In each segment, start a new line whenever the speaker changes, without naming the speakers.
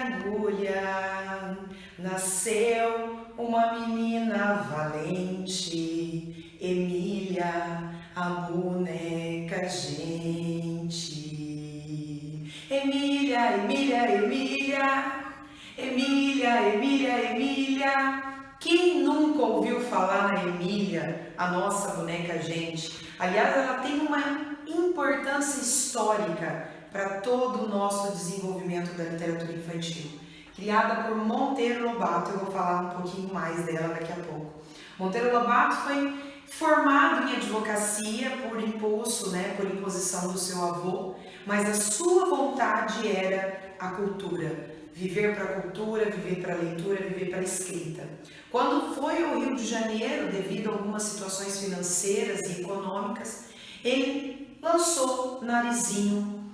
agulha, nasceu uma menina valente, Emília, a boneca gente. Emília, Emília, Emília, Emília, Emília, Emília. Quem nunca ouviu falar na Emília, a nossa boneca gente? Aliás, ela tem uma importância histórica para todo o nosso desenvolvimento da literatura infantil. Criada por Monteiro Lobato, eu vou falar um pouquinho mais dela daqui a pouco. Monteiro Lobato foi formado em advocacia por impulso, por imposição do seu avô, mas a sua vontade era a cultura. Viver para a cultura, viver para a leitura, viver para a escrita. Quando foi ao Rio de Janeiro, devido a algumas situações financeiras e econômicas, ele lançou Narizinho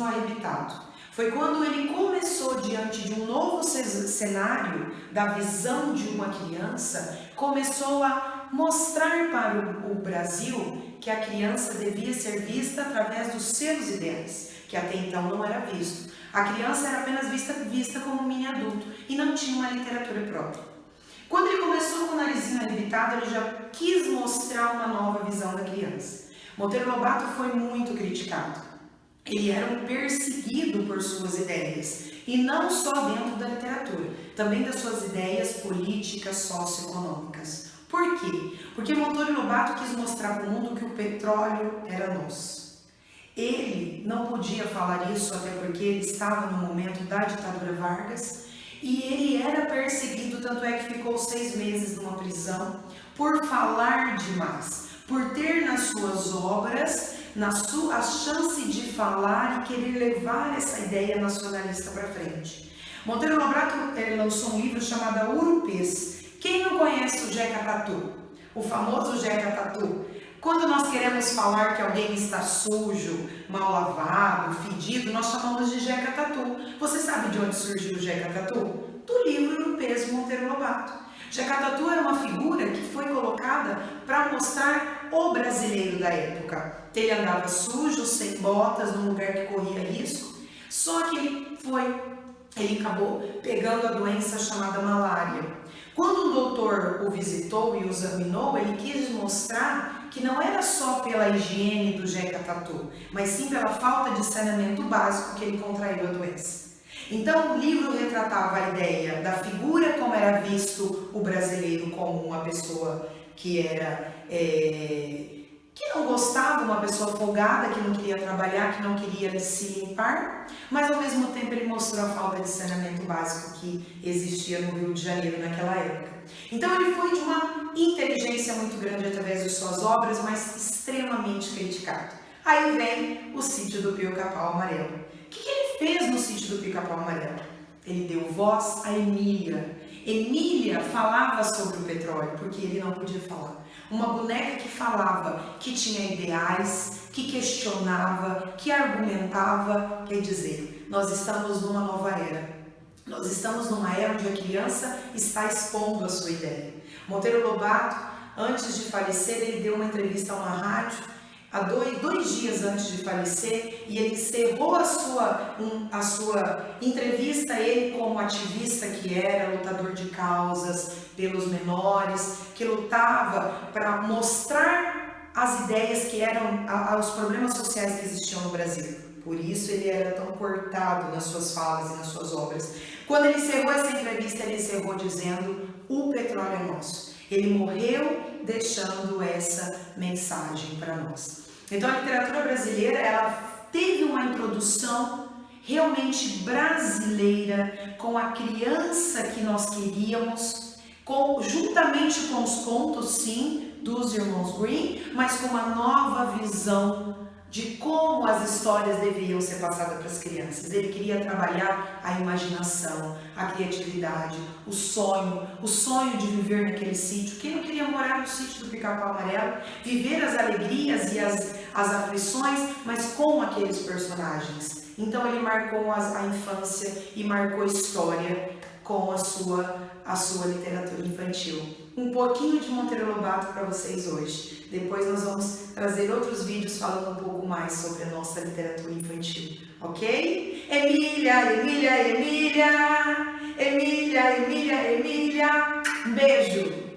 Arrebitado. Foi quando ele começou, diante de um novo cenário da visão de uma criança, começou a mostrar para o Brasil que a criança devia ser vista através dos seus ideais, que até então não era visto. A criança era apenas vista como um mini adulto e não tinha uma literatura própria. Quando ele começou com o Narizinho Arrebitado, ele já quis mostrar uma nova visão da criança. Monteiro Lobato foi muito criticado. Ele era um perseguido por suas ideias, e não só dentro da literatura, também das suas ideias políticas, socioeconômicas. Por quê? Porque Monteiro Lobato quis mostrar para o mundo que o petróleo era nosso. Ele não podia falar isso, até porque ele estava no momento da ditadura Vargas, e ele era perseguido, tanto é que ficou 6 meses numa prisão, por falar demais, por ter nas suas obras a chance de falar e querer levar essa ideia nacionalista para frente. Monteiro Lobato lançou um livro chamado Urupês. Quem não conhece o Jeca Tatu? O famoso Jeca Tatu. Quando nós queremos falar que alguém está sujo, mal lavado, fedido, nós chamamos de Jeca Tatu. Você sabe de onde surgiu o Jeca Tatu? Do livro Urupês de Monteiro Lobato. Jeca Tatu era uma figura que foi colocada para mostrar o brasileiro da época. Ele andava sujo, sem botas, num lugar que corria risco, só que ele acabou pegando a doença chamada malária. Quando um doutor o visitou e o examinou, ele quis mostrar que não era só pela higiene do Jeca Tatu, mas sim pela falta de saneamento básico que ele contraiu a doença. Então, o livro retratava a ideia da figura, como era visto o brasileiro como uma pessoa que não gostava, uma pessoa folgada, que não queria trabalhar, que não queria se limpar, mas ao mesmo tempo ele mostrou a falta de saneamento básico que existia no Rio de Janeiro naquela época. Então ele foi de uma inteligência muito grande através de suas obras, mas extremamente criticado. Aí vem o Sítio do Pica-Pau Amarelo. O que ele fez no Sítio do Pica-Pau Amarelo? Ele deu voz a Emília. Emília falava sobre o petróleo, porque ele não podia falar. Uma boneca que falava, que tinha ideais, que questionava, que argumentava. Quer dizer, nós estamos numa nova era. Nós estamos numa era onde a criança está expondo a sua ideia. Monteiro Lobato, antes de falecer, ele deu uma entrevista a uma rádio, dois dias antes de falecer, e ele encerrou a sua entrevista, ele como ativista que era, lutador de causas pelos menores, que lutava para mostrar as ideias que eram os problemas sociais que existiam no Brasil. Por isso ele era tão cortado nas suas falas e nas suas obras. Quando ele encerrou essa entrevista, ele encerrou dizendo: o petróleo é nosso. Ele morreu deixando essa mensagem para nós. Então a literatura brasileira, ela teve uma introdução realmente brasileira, com a criança que nós queríamos, juntamente com os contos, sim, dos irmãos Grimm, mas com uma nova visão de como as histórias deveriam ser passadas para as crianças. Ele queria trabalhar a imaginação, a criatividade, o sonho de viver naquele sítio. Quem não queria morar no sítio do Pica-Pau Amarelo, viver as alegrias e as aflições, mas com aqueles personagens. Então ele marcou a infância e marcou a história com a sua literatura infantil. um pouquinho de Monteiro Lobato para vocês hoje. Depois nós vamos trazer outros vídeos falando um pouco mais sobre a nossa literatura infantil, ok? Emília, Emília, Emília, Emília, Emília, Emília, um beijo!